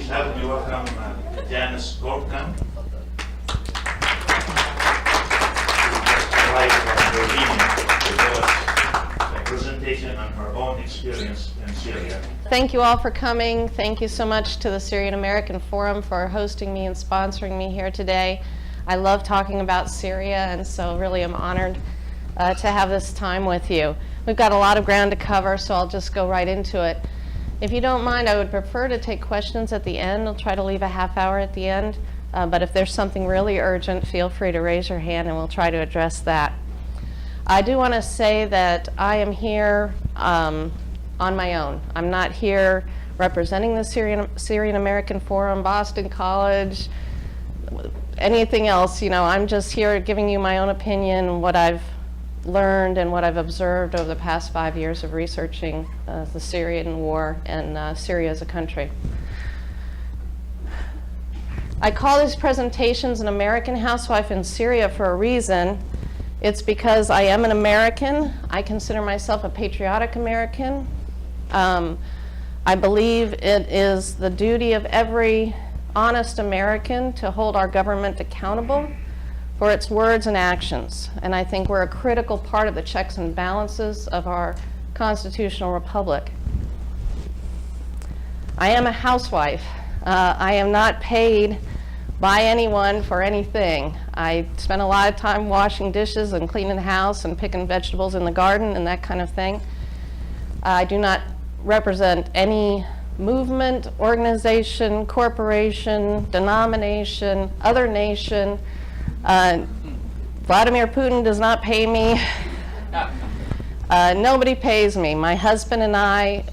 Please help me welcome Janice Gorkan. A presentation on her own experience in Syria. Thank you all for coming. Thank you so much to the Syrian American Forum for hosting me and sponsoring me here today. I love talking about Syria, and so really am honored to have this time with you. We've got a lot of ground to cover, so I'll just go right into it. If you don't mind, I would prefer to take questions at the end. I'll try to leave a half hour at the end, but if there's something really urgent, feel free to raise your hand and we'll try to address that. I do want to say that I am here on my own. I'm not here representing the Syrian American Forum, Boston College, anything else. You know, I'm just here giving you my own opinion, what I've learned and what I've observed over the past 5 years of researching the Syrian war and Syria as a country. I call these presentations an American housewife in Syria for a reason. It's because I am an American. I consider myself a patriotic American. I believe it is the duty of every honest American to hold our government accountable for its words and actions. And I think we're a critical part of the checks and balances of our constitutional republic. I am a housewife. I am not paid by anyone for anything. I spend a lot of time washing dishes and cleaning the house and picking vegetables in the garden and that kind of thing. I do not represent any movement, organization, corporation, denomination, other nation. Vladimir Putin does not pay me. Nobody pays me. My husband and I,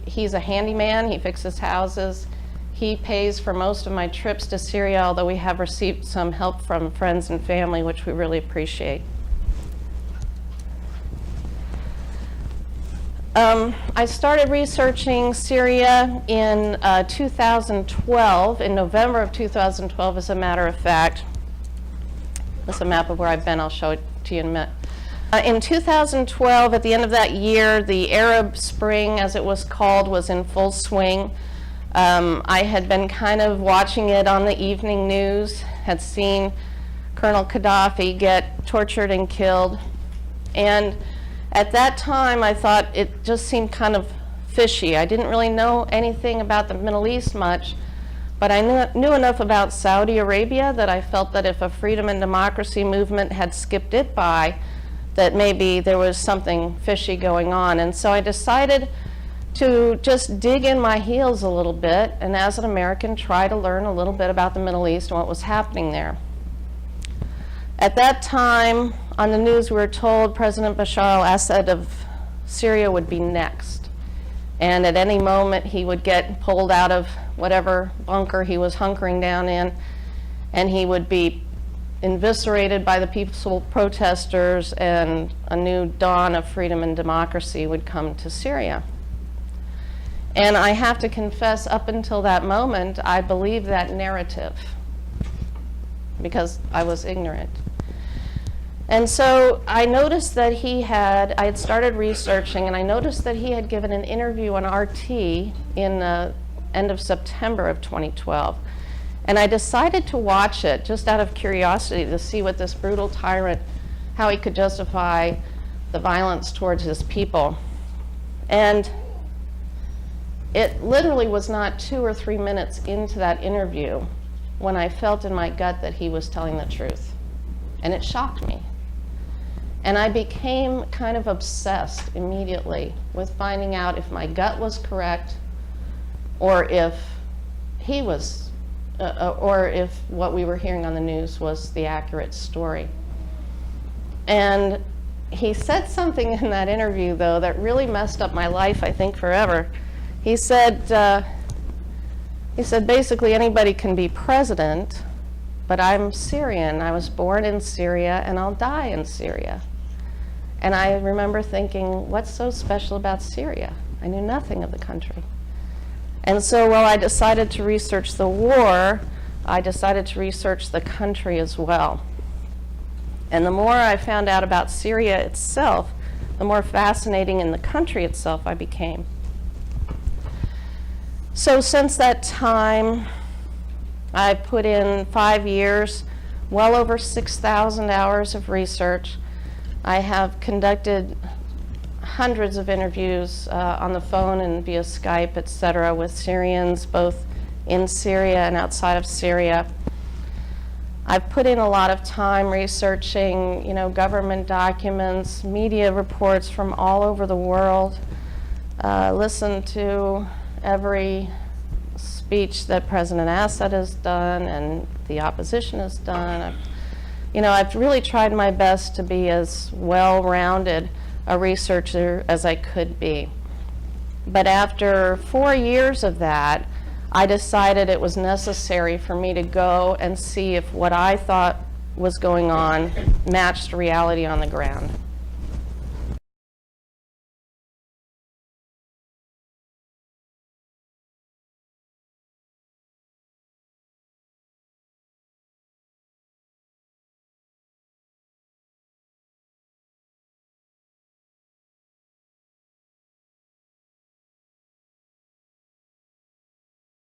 he's a handyman. He fixes houses. He pays for most of my trips to Syria, although we have received some help from friends and family, which we really appreciate. I started researching Syria in 2012, in November of 2012, as a matter of fact. That's a map of where I've been. I'll show it to you in a minute. In 2012, at the end of that year, the Arab Spring, as it was called, was in full swing. I had been kind of watching it on the evening news, had seen Colonel Gaddafi get tortured and killed. And at that time, I thought it just seemed kind of fishy. I didn't really know anything about the Middle East much, but I knew enough about Saudi Arabia that I felt that if a freedom and democracy movement had skipped it by, that maybe there was something fishy going on. And so I decided to just dig in my heels a little bit and, as an American, try to learn a little bit about the Middle East and what was happening there. At that time, on the news, we were told President Bashar al-Assad of Syria would be next. And at any moment, he would get pulled out of whatever bunker he was hunkering down in, and he would be eviscerated by the peaceful protesters, and a new dawn of freedom and democracy would come to Syria. And I have to confess, up until that moment, I believed that narrative because I was ignorant. And so I noticed that I had started researching, and I noticed that he had given an interview on RT in the end of September of 2012. And I decided to watch it just out of curiosity to see what this brutal tyrant, how he could justify the violence towards his people. And it literally was not 2 or 3 minutes into that interview when I felt in my gut that he was telling the truth. And it shocked me. And I became kind of obsessed immediately with finding out if my gut was correct, or if he was, or if what we were hearing on the news was the accurate story. And he said something in that interview, though, that really messed up my life, I think, forever. He said basically anybody can be president, but I'm Syrian. I was born in Syria, and I'll die in Syria. And I remember thinking, what's so special about Syria? I knew nothing of the country. And so while I decided to research the war, I decided to research the country as well. And the more I found out about Syria itself, the more fascinating in the country itself I became. So since that time, I've put in 5 years, well over 6,000 hours of research. I have conducted hundreds of interviews on the phone and via Skype, etc., with Syrians, both in Syria and outside of Syria. I've put in a lot of time researching, government documents, media reports from all over the world, listened to every speech that President Assad has done and the opposition has done. I've really tried my best to be as well-rounded a researcher as I could be. But after 4 years of that, I decided it was necessary for me to go and see if what I thought was going on matched reality on the ground.